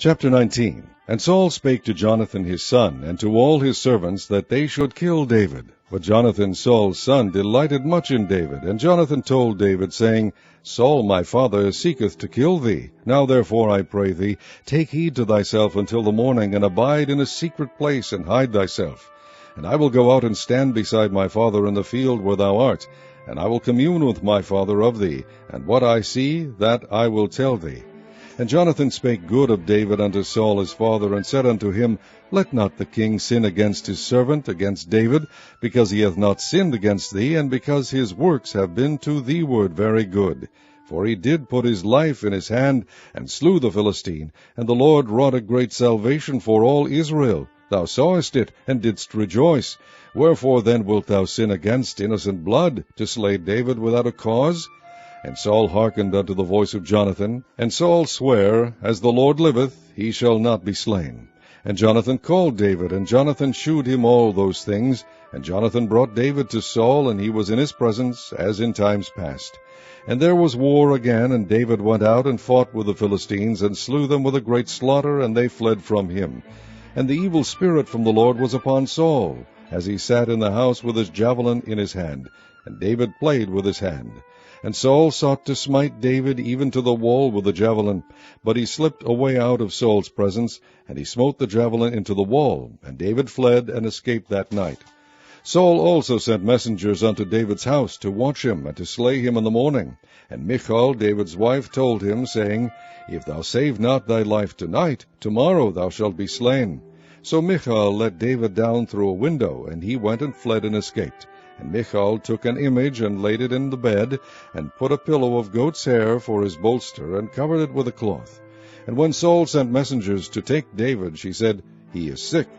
Chapter 19. And Saul spake to Jonathan his son, and to all his servants, that they should kill David. But Jonathan Saul's son delighted much in David. And Jonathan told David, saying, Saul my father seeketh to kill thee. Now therefore, I pray thee, take heed to thyself until the morning, and abide in a secret place, and hide thyself. And I will go out and stand beside my father in the field where thou art, and I will commune with my father of thee, and what I see, that I will tell thee. And Jonathan spake good of David unto Saul his father, and said unto him, Let not the king sin against his servant, against David, because he hath not sinned against thee, and because his works have been to thee ward very good. For he did put his life in his hand, and slew the Philistine, and the Lord wrought a great salvation for all Israel. Thou sawest it, and didst rejoice. Wherefore then wilt thou sin against innocent blood, to slay David without a cause? And Saul hearkened unto the voice of Jonathan. And Saul sware, As the Lord liveth, he shall not be slain. And Jonathan called David, and Jonathan shewed him all those things. And Jonathan brought David to Saul, and he was in his presence, as in times past. And there was war again, and David went out and fought with the Philistines, and slew them with a great slaughter, and they fled from him. And the evil spirit from the Lord was upon Saul, as he sat in the house with his javelin in his hand. And David played with his hand. And Saul sought to smite David even to the wall with the javelin. But he slipped away out of Saul's presence, and he smote the javelin into the wall. And David fled and escaped that night. Saul also sent messengers unto David's house to watch him, and to slay him in the morning. And Michal, David's wife, told him, saying, If thou save not thy life tonight, tomorrow thou shalt be slain. So Michal let David down through a window, and he went and fled and escaped. And Michal took an image, and laid it in the bed, and put a pillow of goat's hair for his bolster, and covered it with a cloth. And when Saul sent messengers to take David, she said, He is sick.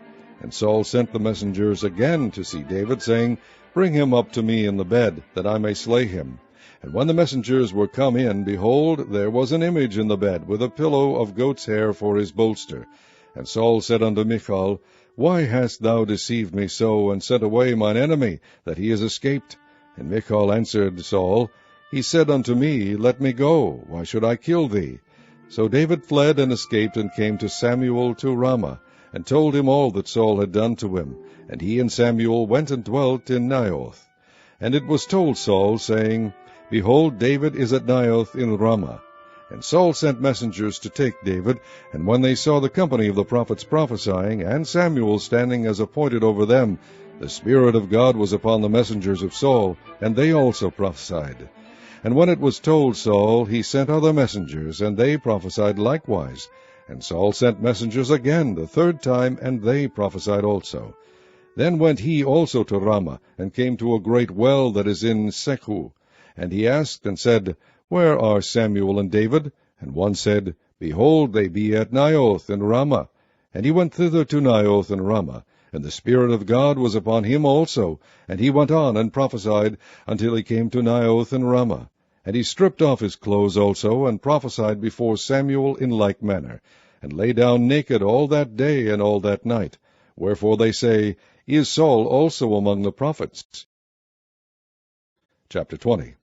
And Saul sent the messengers again to see David, saying, Bring him up to me in the bed, that I may slay him. And when the messengers were come in, behold, there was an image in the bed, with a pillow of goat's hair for his bolster. And Saul said unto Michal, Why hast thou deceived me so, and sent away mine enemy, that he is escaped? And Michal answered Saul, He said unto me, Let me go, why should I kill thee? So David fled and escaped, and came to Samuel to Ramah, and told him all that Saul had done to him. And he and Samuel went and dwelt in Naioth. And it was told Saul, saying, Behold, David is at Naioth in Ramah. And Saul sent messengers to take David, and when they saw the company of the prophets prophesying, and Samuel standing as appointed over them, the Spirit of God was upon the messengers of Saul, and they also prophesied. And when it was told Saul, he sent other messengers, and they prophesied likewise. And Saul sent messengers again the third time, and they prophesied also. Then went he also to Ramah, and came to a great well that is in Sechu. And he asked and said, Where are Samuel and David? And one said, Behold, they be at Naioth in Ramah. And he went thither to Naioth in Ramah, and the Spirit of God was upon him also. And he went on and prophesied until he came to Naioth in Ramah. And he stripped off his clothes also, and prophesied before Samuel in like manner, and lay down naked all that day and all that night. Wherefore they say, Is Saul also among the prophets? Chapter 20.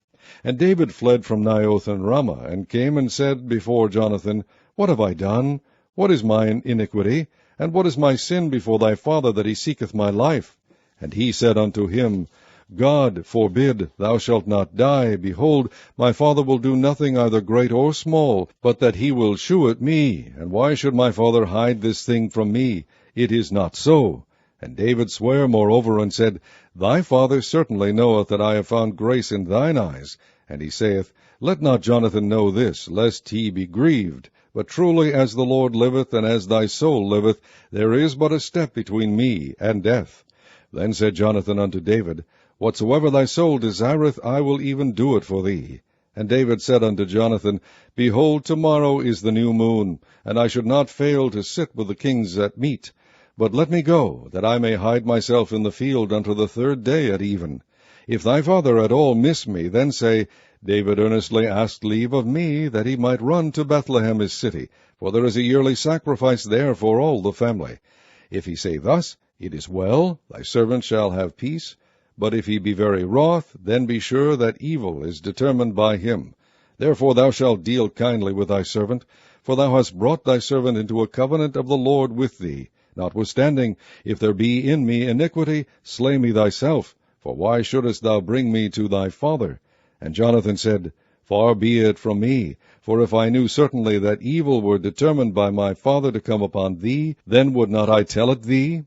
And David fled from Naioth and Ramah, and came and said before Jonathan, What have I done? What is mine iniquity? And what is my sin before thy father, that he seeketh my life? And he said unto him, God forbid, thou shalt not die. Behold, my father will do nothing either great or small, but that he will shew it me. And why should my father hide this thing from me? It is not so. And David sware moreover, and said, Thy father certainly knoweth that I have found grace in thine eyes. And he saith, Let not Jonathan know this, lest he be grieved. But truly as the Lord liveth, and as thy soul liveth, there is but a step between me and death. Then said Jonathan unto David, Whatsoever thy soul desireth, I will even do it for thee. And David said unto Jonathan, Behold, tomorrow is the new moon, and I should not fail to sit with the kings at meat. But let me go, that I may hide myself in the field unto the third day at even. If thy father at all miss me, then say, David earnestly asked leave of me, that he might run to Bethlehem his city, for there is a yearly sacrifice there for all the family. If he say thus, It is well, thy servant shall have peace. But if he be very wroth, then be sure that evil is determined by him. Therefore thou shalt deal kindly with thy servant, for thou hast brought thy servant into a covenant of the Lord with thee. Notwithstanding, if there be in me iniquity, slay me thyself, for why shouldest thou bring me to thy father? And Jonathan said, Far be it from me, for if I knew certainly that evil were determined by my father to come upon thee, then would not I tell it thee?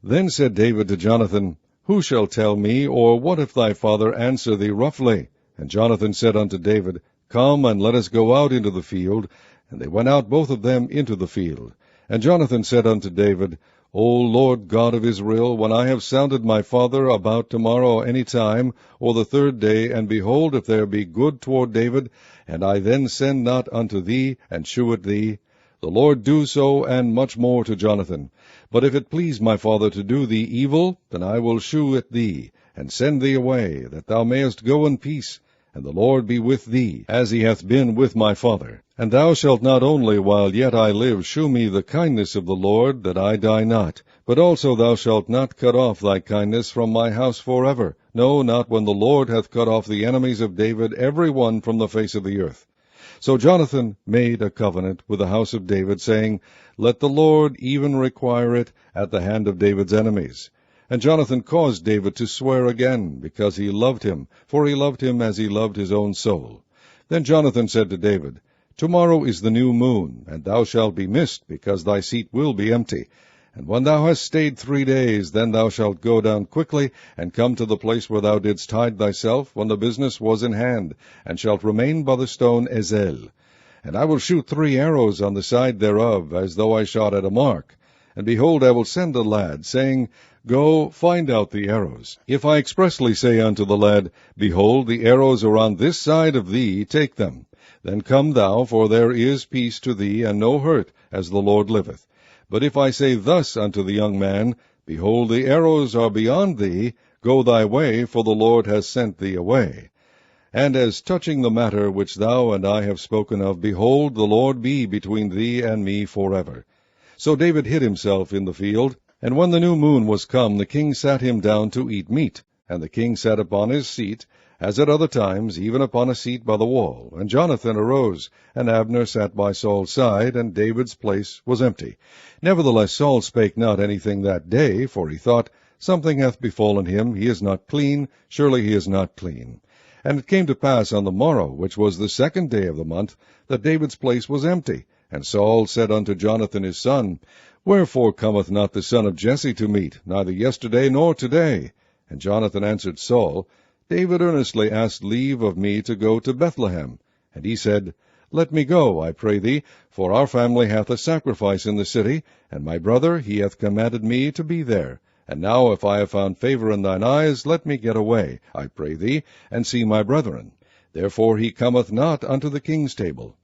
Then said David to Jonathan, Who shall tell me, or what if thy father answer thee roughly? And Jonathan said unto David, Come, and let us go out into the field. And they went out both of them into the field. And Jonathan said unto David, O Lord God of Israel, when I have sounded my father about tomorrow any time, or the third day, and behold, if there be good toward David, and I then send not unto thee, and shew it thee, the Lord do so, and much more to Jonathan. But if it please my father to do thee evil, then I will shew it thee, and send thee away, that thou mayest go in peace, and the Lord be with thee, as he hath been with my father. And thou shalt not only while yet I live shew me the kindness of the Lord, that I die not, but also thou shalt not cut off thy kindness from my house forever, no, not when the Lord hath cut off the enemies of David every one from the face of the earth. So Jonathan made a covenant with the house of David, saying, Let the Lord even require it at the hand of David's enemies. And Jonathan caused David to swear again, because he loved him, for he loved him as he loved his own soul. Then Jonathan said to David, Tomorrow is the new moon, and thou shalt be missed, because thy seat will be empty. And when thou hast stayed 3 days, then thou shalt go down quickly, and come to the place where thou didst hide thyself, when the business was in hand, and shalt remain by the stone Ezel. And I will shoot 3 arrows on the side thereof, as though I shot at a mark. And behold, I will send a lad, saying, Go, find out the arrows. If I expressly say unto the lad, Behold, the arrows are on this side of thee, take them. Then come thou, for there is peace to thee, and no hurt, as the Lord liveth. But if I say thus unto the young man, Behold, the arrows are beyond thee, go thy way, for the Lord has sent thee away. And as touching the matter which thou and I have spoken of, behold, the Lord be between thee and me forever. So David hid himself in the field. And when the new moon was come, the king sat him down to eat meat. And the king sat upon his seat, as at other times, even upon a seat by the wall. And Jonathan arose, and Abner sat by Saul's side, and David's place was empty. Nevertheless Saul spake not anything that day, for he thought, Something hath befallen him, he is not clean, surely he is not clean. And it came to pass on the morrow, which was the 2nd day of the month, that David's place was empty. And Saul said unto Jonathan his son, Wherefore cometh not the son of Jesse to meat, neither yesterday nor today? And Jonathan answered Saul, David earnestly asked leave of me to go to Bethlehem. And he said, Let me go, I pray thee, for our family hath a sacrifice in the city, and my brother, he hath commanded me to be there. And now if I have found favor in thine eyes, let me get away, I pray thee, and see my brethren. Therefore he cometh not unto the king's table.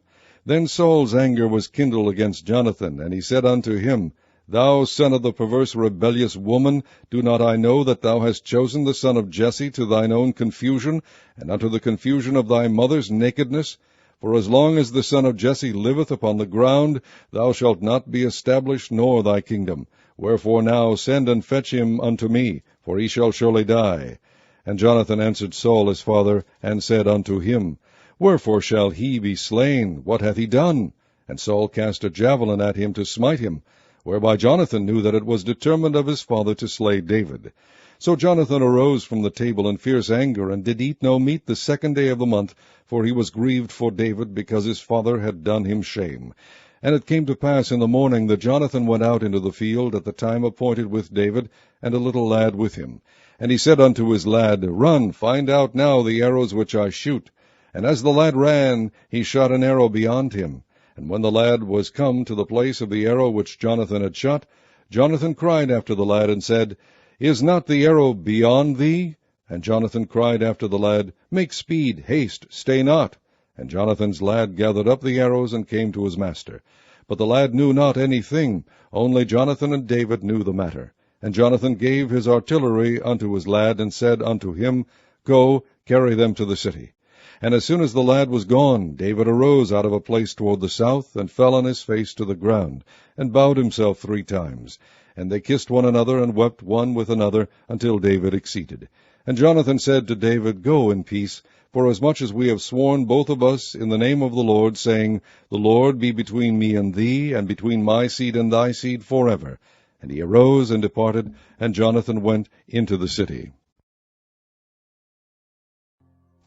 Then Saul's anger was kindled against Jonathan, and he said unto him, Thou son of the perverse rebellious woman, do not I know that thou hast chosen the son of Jesse to thine own confusion, and unto the confusion of thy mother's nakedness? For as long as the son of Jesse liveth upon the ground, thou shalt not be established, nor thy kingdom. Wherefore now send and fetch him unto me, for he shall surely die. And Jonathan answered Saul his father, and said unto him, Wherefore shall he be slain? What hath he done? And Saul cast a javelin at him to smite him, whereby Jonathan knew that it was determined of his father to slay David. So Jonathan arose from the table in fierce anger, and did eat no meat the 2nd day of the month, for he was grieved for David, because his father had done him shame. And it came to pass in the morning that Jonathan went out into the field at the time appointed with David, and a little lad with him. And he said unto his lad, Run, find out now the arrows which I shoot. And as the lad ran, he shot an arrow beyond him. And when the lad was come to the place of the arrow which Jonathan had shot, Jonathan cried after the lad, and said, Is not the arrow beyond thee? And Jonathan cried after the lad, Make speed, haste, stay not. And Jonathan's lad gathered up the arrows, and came to his master. But the lad knew not anything, only Jonathan and David knew the matter. And Jonathan gave his artillery unto his lad, and said unto him, Go, carry them to the city. And as soon as the lad was gone, David arose out of a place toward the south, and fell on his face to the ground, and bowed himself 3 times. And they kissed one another, and wept one with another, until David exceeded. And Jonathan said to David, Go in peace, forasmuch as we have sworn both of us in the name of the Lord, saying, The Lord be between me and thee, and between my seed and thy seed forever. And he arose and departed, and Jonathan went into the city.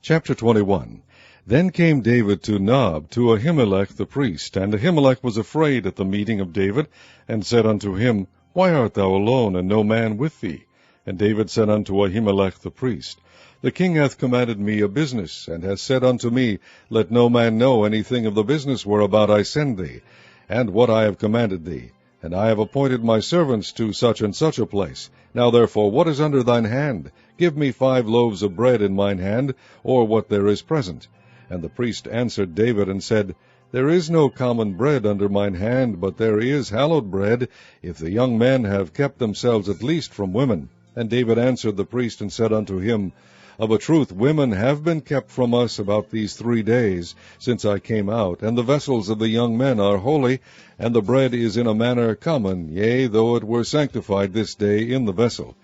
Chapter 21. Then came David to Nob, to Ahimelech the priest. And Ahimelech was afraid at the meeting of David, and said unto him, Why art thou alone, and no man with thee? And David said unto Ahimelech the priest, The king hath commanded me a business, and hath said unto me, Let no man know anything of the business whereabout I send thee, and what I have commanded thee. And I have appointed my servants to such and such a place. Now therefore, what is under thine hand? Give me 5 loaves of bread in mine hand, or what there is present. And the priest answered David, and said, There is no common bread under mine hand, but there is hallowed bread, if the young men have kept themselves at least from women. And David answered the priest, and said unto him, Of a truth women have been kept from us about these 3 days, since I came out, and the vessels of the young men are holy, and the bread is in a manner common, yea, though it were sanctified this day in the vessel.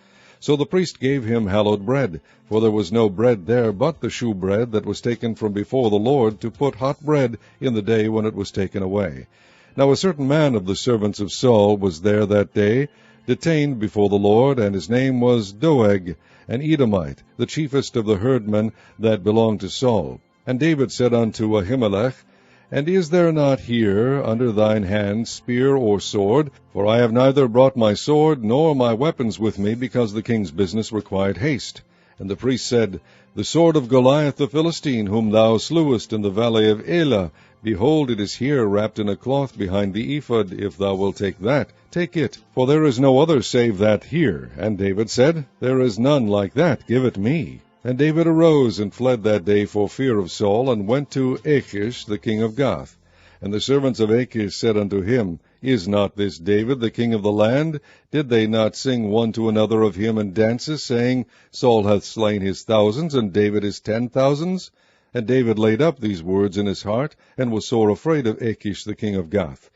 So the priest gave him hallowed bread, for there was no bread there but the shewbread that was taken from before the Lord, to put hot bread in the day when it was taken away. Now a certain man of the servants of Saul was there that day, detained before the Lord, and his name was Doeg, an Edomite, the chiefest of the herdmen that belonged to Saul. And David said unto Ahimelech, And is there not here under thine hand spear or sword? For I have neither brought my sword nor my weapons with me, because the king's business required haste. And the priest said, The sword of Goliath the Philistine, whom thou slewest in the valley of Elah, behold, it is here wrapped in a cloth behind the ephod. If thou wilt take that, take it, for there is no other save that here. And David said, There is none like that, give it me. And David arose and fled that day for fear of Saul, and went to Achish the king of Gath. And the servants of Achish said unto him, Is not this David the king of the land? Did they not sing one to another of him in dances, saying, Saul hath slain his thousands, and David his 10,000s? And David laid up these words in his heart, and was sore afraid of Achish the king of Gath.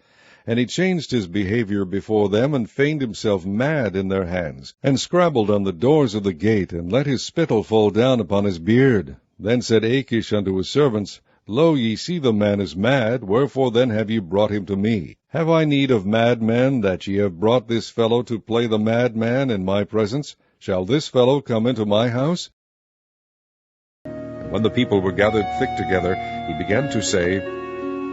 And he changed his behavior before them, and feigned himself mad in their hands, and scrabbled on the doors of the gate, and let his spittle fall down upon his beard. Then said Achish unto his servants, Lo, ye see the man is mad, wherefore then have ye brought him to me? Have I need of madmen, that ye have brought this fellow to play the madman in my presence? Shall this fellow come into my house? And when the people were gathered thick together, he began to say,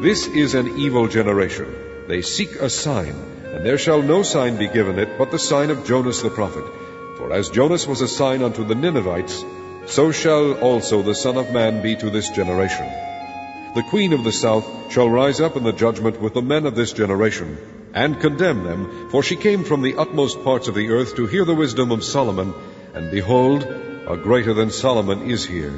This is an evil generation. They seek a sign, and there shall no sign be given it, but the sign of Jonas the prophet. For as Jonas was a sign unto the Ninevites, so shall also the Son of Man be to this generation. The queen of the south shall rise up in the judgment with the men of this generation, and condemn them, for she came from the utmost parts of the earth to hear the wisdom of Solomon, and behold, a greater than Solomon is here.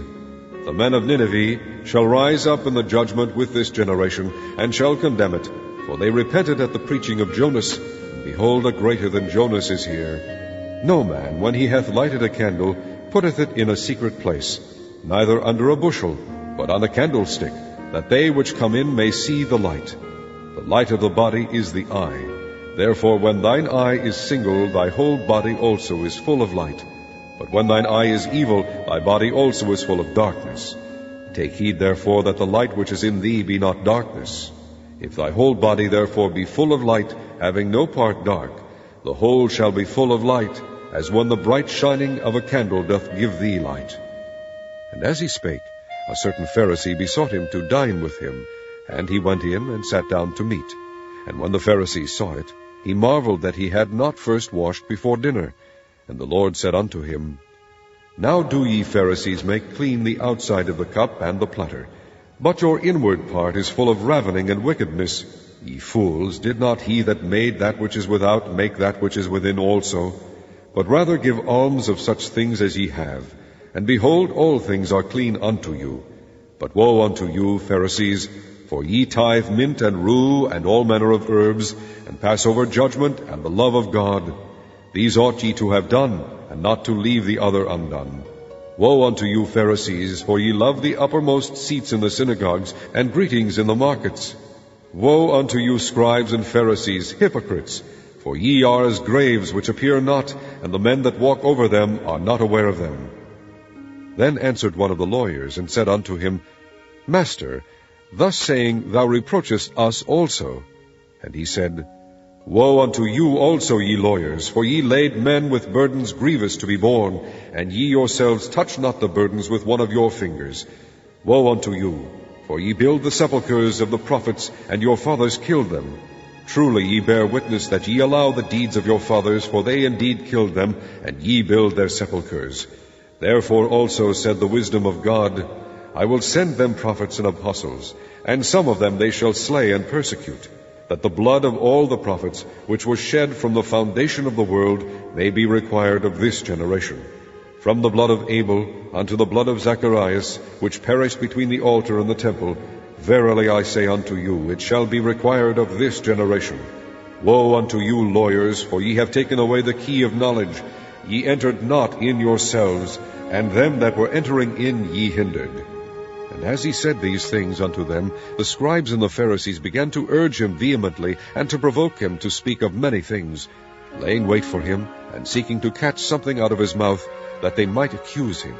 The men of Nineveh shall rise up in the judgment with this generation, and shall condemn it, for they repented at the preaching of Jonas, and behold, a greater than Jonas is here. No man, when he hath lighted a candle, putteth it in a secret place, neither under a bushel, but on a candlestick, that they which come in may see the light. The light of the body is the eye. Therefore when thine eye is single, thy whole body also is full of light. But when thine eye is evil, thy body also is full of darkness. Take heed therefore that the light which is in thee be not darkness. If thy whole body therefore be full of light, having no part dark, the whole shall be full of light, as when the bright shining of a candle doth give thee light. And as he spake, a certain Pharisee besought him to dine with him, and he went in and sat down to meat. And when the Pharisee saw it, he marveled that he had not first washed before dinner. And the Lord said unto him, Now do ye Pharisees make clean the outside of the cup and the platter, but your inward part is full of ravening and wickedness. Ye fools, did not he that made that which is without make that which is within also? But rather give alms of such things as ye have, and behold, all things are clean unto you. But woe unto you, Pharisees, for ye tithe mint and rue and all manner of herbs, and pass over judgment and the love of God. These ought ye to have done, and not to leave the other undone. Woe unto you, Pharisees, for ye love the uppermost seats in the synagogues, and greetings in the markets. Woe unto you, scribes and Pharisees, hypocrites! For ye are as graves which appear not, and the men that walk over them are not aware of them. Then answered one of the lawyers, and said unto him, Master, thus saying thou reproachest us also. And he said, Woe unto you also, ye lawyers, for ye laid men with burdens grievous to be borne, and ye yourselves touch not the burdens with one of your fingers. Woe unto you, for ye build the sepulchres of the prophets, and your fathers killed them. Truly ye bear witness that ye allow the deeds of your fathers, for they indeed killed them, and ye build their sepulchres. Therefore also said the wisdom of God, I will send them prophets and apostles, and some of them they shall slay and persecute, that the blood of all the prophets, which was shed from the foundation of the world, may be required of this generation. From the blood of Abel unto the blood of Zacharias, which perished between the altar and the temple, verily I say unto you, it shall be required of this generation. Woe unto you, lawyers, for ye have taken away the key of knowledge. Ye entered not in yourselves, and them that were entering in ye hindered. And as he said these things unto them, the scribes and the Pharisees began to urge him vehemently, and to provoke him to speak of many things, laying wait for him, and seeking to catch something out of his mouth, that they might accuse him.